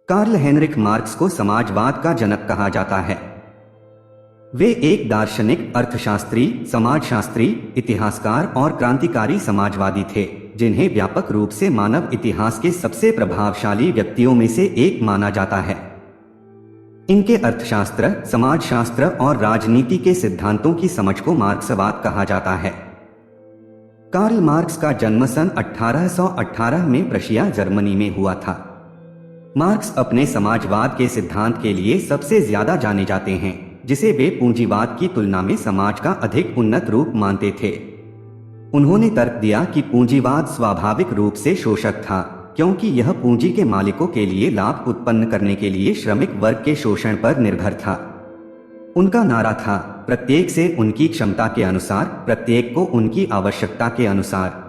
Karl Heinrich marks को समाजवाद का जनक कहा जाता है। वे एक दार्शनिक, अर्थशास्त्री, समाजशास्त्री, इतिहासकार और क्रांतिकारी समाजवादी थे, जिन्हें व्यापक रूप से मानव इतिहास के सबसे प्रभावशाली व्यक्तियों में से एक माना जाता है। इनके अर्थशास्त्र, समाजशास्त्र और राजनीति के सिद्धांतों की समझ को मार्क्सवाद कहा जाता है। कार्ल मार्क्स का जन्म सन 1818 में प्रशिया, जर्मनी में हुआ था। मार्क्स अपने समाजवाद के सिद्धांत के लिए सबसे ज्यादा जाने जाते हैं, जिसे वे पूंजीवाद की तुलना में समाज का अधिक उन्नत रूप मानते थे। उन्होंने तर्क दिया कि पूंजीवाद स्वाभाविक रूप से शोषक था, क्योंकि यह पूंजी के मालिकों के लिए लाभ उत्पन्न करने के लिए श्रमिक वर्ग के शोषण पर निर्भर था। उनका नारा था, प्रत्येक से उनकी क्षमता के अनुसार, प्रत्येक को उनकी आवश्यकता के अनुसार।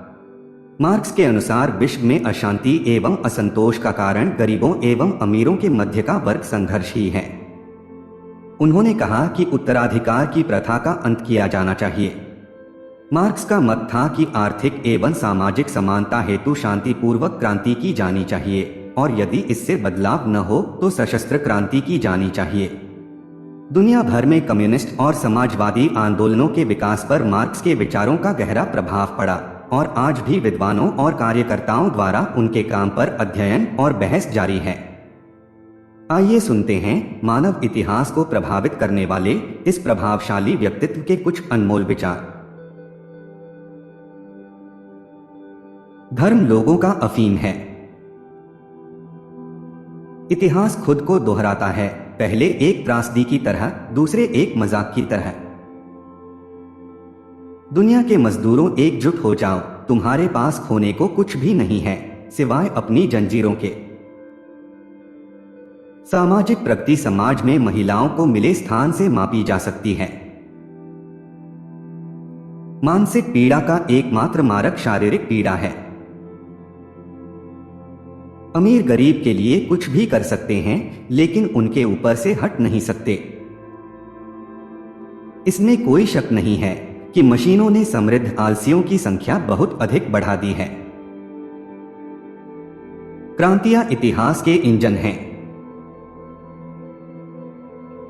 मार्क्स के अनुसार विश्व में अशांति एवं असंतोष का कारण गरीबों एवं अमीरों के मध्य का वर्ग संघर्ष ही है। उन्होंने कहा कि उत्तराधिकार की प्रथा का अंत किया जाना चाहिए। मार्क्स का मत था कि आर्थिक एवं सामाजिक समानता हेतु शांतिपूर्वक क्रांति की जानी चाहिए, और यदि इससे बदलाव न हो तो सशस्त्र क्रांति की जानी चाहिए। दुनिया भर में कम्युनिस्ट और समाजवादी आंदोलनों के विकास पर मार्क्स के विचारों का गहरा प्रभाव पड़ा, और आज भी विद्वानों और कार्यकर्ताओं द्वारा उनके काम पर अध्ययन और बहस जारी है। आइए सुनते हैं मानव इतिहास को प्रभावित करने वाले इस प्रभावशाली व्यक्तित्व के कुछ अनमोल विचार। धर्म लोगों का अफीम है। इतिहास खुद को दोहराता है, पहले एक त्रासदी की तरह, दूसरे एक मजाक की तरह। दुनिया के मजदूरों, एकजुट हो जाओ, तुम्हारे पास खोने को कुछ भी नहीं है सिवाय अपनी जंजीरों के। सामाजिक प्रगति समाज में महिलाओं को मिले स्थान से मापी जा सकती है। मानसिक पीड़ा का एकमात्र मारक शारीरिक पीड़ा है। अमीर गरीब के लिए कुछ भी कर सकते हैं, लेकिन उनके ऊपर से हट नहीं सकते। इसमें कोई शक नहीं है कि मशीनों ने समृद्ध आलसियों की संख्या बहुत अधिक बढ़ा दी है। क्रांतियां इतिहास के इंजन हैं।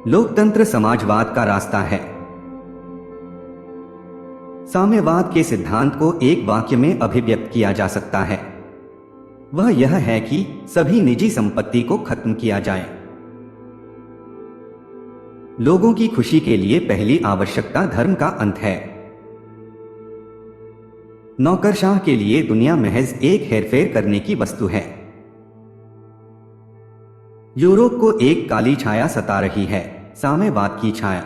लोकतंत्र समाजवाद का रास्ता है। साम्यवाद के सिद्धांत को एक वाक्य में अभिव्यक्त किया जा सकता है। वह यह है कि सभी निजी संपत्ति को खत्म किया जाए। लोगों की खुशी के लिए पहली आवश्यकता धर्म का अंत है। नौकरशाह के लिए दुनिया महज एक हेरफेर करने की वस्तु है। यूरोप को एक काली छाया सता रही है, साम्यवाद की छाया।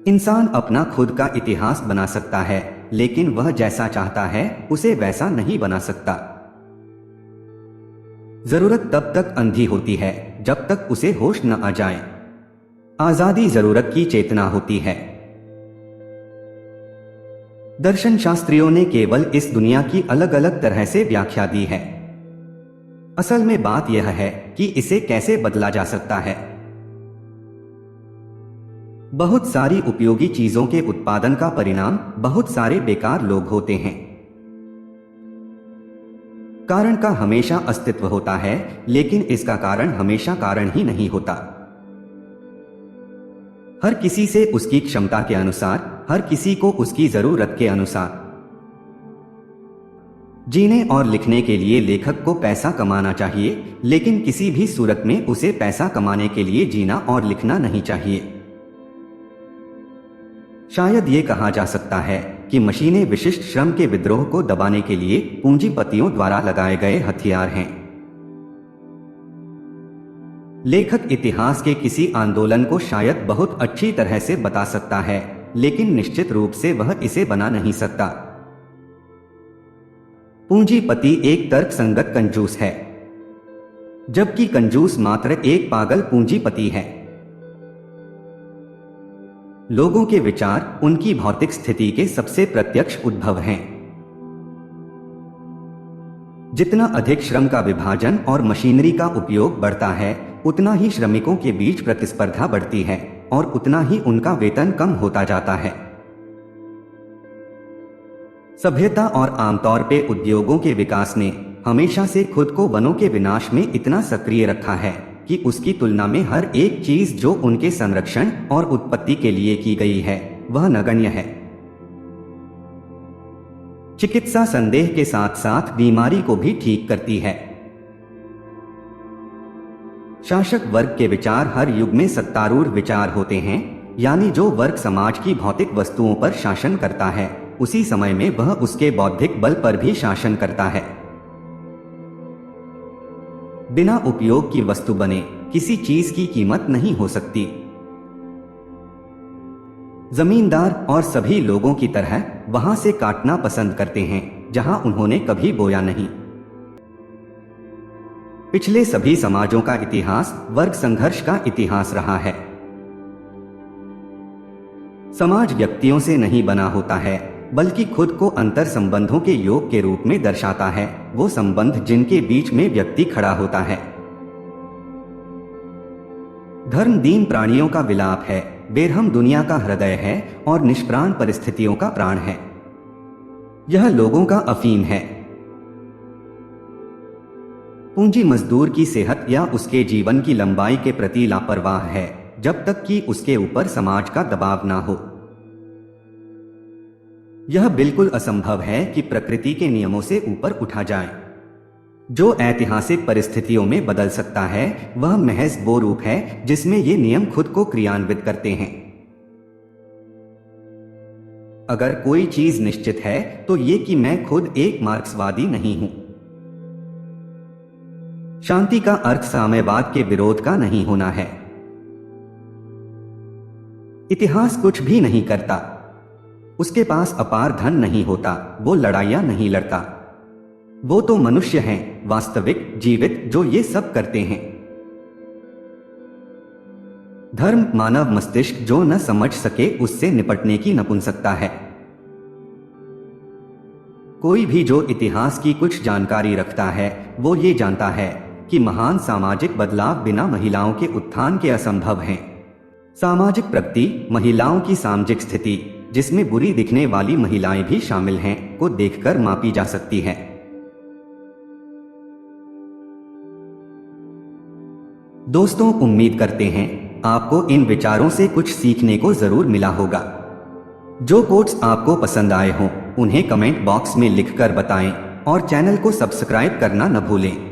इंसान अपना खुद का इतिहास बना सकता है, लेकिन वह जैसा चाहता है उसे वैसा नहीं बना सकता। जरूरत तब तक अंधी होती है जब तक उसे होश न आ जाए। आजादी जरूरत की चेतना होती है। दर्शन शास्त्रियों ने केवल इस दुनिया की अलग अलग तरह से व्याख्या दी है। असल में बात यह है कि इसे कैसे बदला जा सकता है। बहुत सारी उपयोगी चीजों के उत्पादन का परिणाम बहुत सारे बेकार लोग होते हैं। कारण का हमेशा अस्तित्व होता है, लेकिन इसका कारण हमेशा कारण ही नहीं होता। हर किसी से उसकी क्षमता के अनुसार, हर किसी को उसकी जरूरत के अनुसार। जीने और लिखने के लिए लेखक को पैसा कमाना चाहिए, लेकिन किसी भी सूरत में उसे पैसा कमाने के लिए जीना और लिखना नहीं चाहिए। शायद ये कहा जा सकता है कि मशीनें विशिष्ट श्रम के विद्रोह को दबाने के लिए पूंजीपतियों द्वारा लगाए गए हथियार हैं। लेखक इतिहास के किसी आंदोलन को शायद बहुत अच्छी तरह से बता सकता है, लेकिन निश्चित रूप से वह इसे बना नहीं सकता। पूंजीपति एक तर्कसंगत कंजूस है, जबकि कंजूस मात्र एक पागल पूंजीपति है। लोगों के विचार उनकी भौतिक स्थिति के सबसे प्रत्यक्ष उद्भव हैं। जितना अधिक श्रम का विभाजन और मशीनरी का उपयोग बढ़ता है, उतना ही श्रमिकों के बीच प्रतिस्पर्धा बढ़ती है और उतना ही उनका वेतन कम होता जाता है। सभ्यता और आमतौर पे उद्योगों के विकास ने हमेशा से खुद को वनों के विनाश में इतना सक्रिय रखा है कि उसकी तुलना में हर एक चीज जो उनके संरक्षण और उत्पत्ति के लिए की गई है वह नगण्य है। चिकित्सा संदेह के साथ साथ बीमारी को भी ठीक करती है। शासक वर्ग के विचार हर युग में सत्तारूढ़ विचार होते हैं, यानी जो वर्ग समाज की भौतिक वस्तुओं पर शासन करता है उसी समय में वह उसके बौद्धिक बल पर भी शासन करता है। बिना उपयोग की वस्तु बने किसी चीज की कीमत नहीं हो सकती। जमींदार और सभी लोगों की तरह वहां से काटना पसंद करते हैं जहां उन्होंने कभी बोया नहीं। पिछले सभी समाजों का इतिहास वर्ग संघर्ष का इतिहास रहा है। समाज व्यक्तियों से नहीं बना होता है बल्कि खुद को अंतर संबंधों के योग के रूप में दर्शाता है, वो संबंध जिनके बीच में व्यक्ति खड़ा होता है। धर्म दीन प्राणियों का विलाप है, बेरहम दुनिया का हृदय है और निष्प्राण परिस्थितियों का प्राण है। यह लोगों का अफीम है। पूंजी मजदूर की सेहत या उसके जीवन की लंबाई के प्रति लापरवाह है जब तक कि उसके ऊपर समाज का दबाव ना हो। यह बिल्कुल असंभव है कि प्रकृति के नियमों से ऊपर उठा जाए। जो ऐतिहासिक परिस्थितियों में बदल सकता है वह महज वो रूप है जिसमें ये नियम खुद को क्रियान्वित करते हैं। अगर कोई चीज निश्चित है तो ये कि मैं खुद एक मार्क्सवादी नहीं हूं। शांति का अर्थ साम्यवाद के विरोध का नहीं होना है। इतिहास कुछ भी नहीं करता। उसके पास अपार धन नहीं होता, वो लड़ाइयां नहीं लड़ता। वो तो मनुष्य हैं, वास्तविक जीवित, जो ये सब करते हैं। धर्म मानव मस्तिष्क जो न समझ सके उससे निपटने की नपुंसकता है। कोई भी जो इतिहास की कुछ जानकारी रखता है वो ये जानता है कि महान सामाजिक बदलाव बिना महिलाओं के उत्थान के असंभव हैं। सामाजिक प्रगति महिलाओं की सामाजिक स्थिति, जिसमें बुरी दिखने वाली महिलाएं भी शामिल हैं, को देखकर मापी जा सकती है। दोस्तों, उम्मीद करते हैं आपको इन विचारों से कुछ सीखने को जरूर मिला होगा। जो कोट्स आपको पसंद आए हों उन्हें कमेंट बॉक्स में लिखकर बताएं और चैनल को सब्सक्राइब करना न भूलें।